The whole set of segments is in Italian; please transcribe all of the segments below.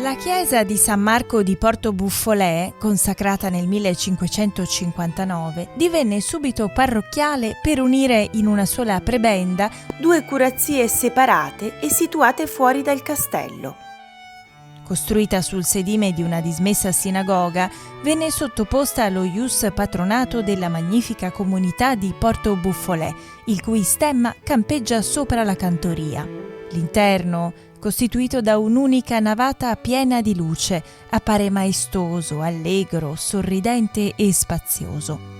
La chiesa di San Marco di Porto Buffolè, consacrata nel 1559, divenne subito parrocchiale per unire in una sola prebenda due curazie separate e situate fuori dal castello. Costruita sul sedime di una dismessa sinagoga, venne sottoposta allo ius patronato della magnifica comunità di Porto Buffolè, il cui stemma campeggia sopra la cantoria. L'interno, costituito da un'unica navata piena di luce, appare maestoso, allegro, sorridente e spazioso.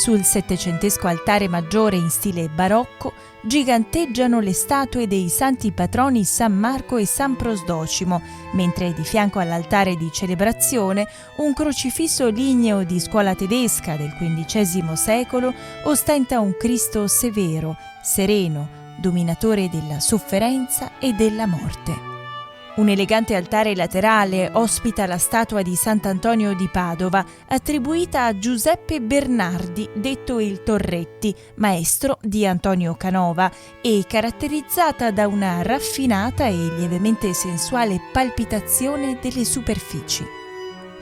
Sul settecentesco altare maggiore in stile barocco giganteggiano le statue dei santi patroni San Marco e San Prosdocimo, mentre di fianco all'altare di celebrazione un crocifisso ligneo di scuola tedesca del XV secolo ostenta un Cristo severo, sereno, dominatore della sofferenza e della morte. Un elegante altare laterale ospita la statua di Sant'Antonio di Padova, attribuita a Giuseppe Bernardi, detto il Torretti, maestro di Antonio Canova, e caratterizzata da una raffinata e lievemente sensuale palpitazione delle superfici.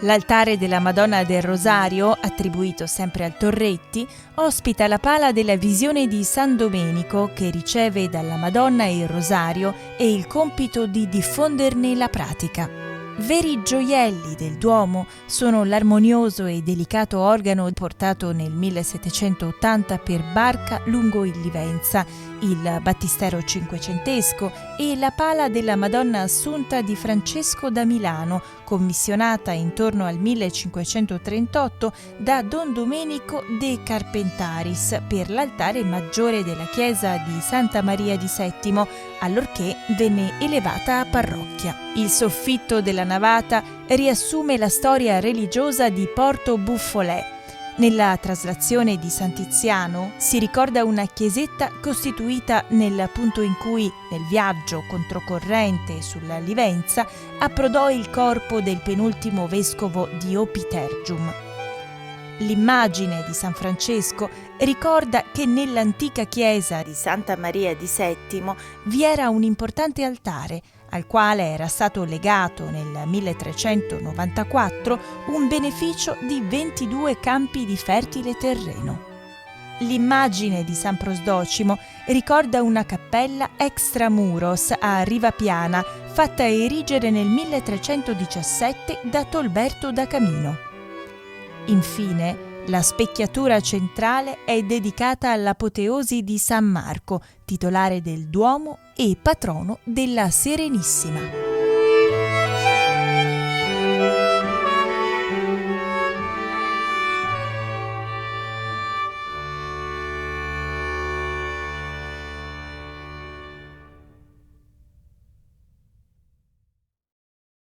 L'altare della Madonna del Rosario, attribuito sempre al Torretti, ospita la pala della Visione di San Domenico, che riceve dalla Madonna il Rosario e il compito di diffonderne la pratica. Veri gioielli del Duomo sono l'armonioso e delicato organo portato nel 1780 per barca lungo il Livenza, il battistero cinquecentesco e la pala della Madonna Assunta di Francesco da Milano, commissionata intorno al 1538 da Don Domenico de Carpentaris per l'altare maggiore della chiesa di Santa Maria di Settimo, allorché venne elevata a parrocchia. Il soffitto della navata riassume la storia religiosa di Porto Buffolè. Nella traslazione di San Tiziano si ricorda una chiesetta costituita nel punto in cui, nel viaggio controcorrente sulla Livenza, approdò il corpo del penultimo vescovo di Opitergium. L'immagine di San Francesco ricorda che nell'antica chiesa di Santa Maria di Settimo vi era un importante altare, al quale era stato legato nel 1394 un beneficio di 22 campi di fertile terreno. L'immagine di San Prosdocimo ricorda una cappella extramuros a Riva Piana, fatta erigere nel 1317 da Tolberto da Camino. Infine, la specchiatura centrale è dedicata all'apoteosi di San Marco, titolare del Duomo e patrono della Serenissima.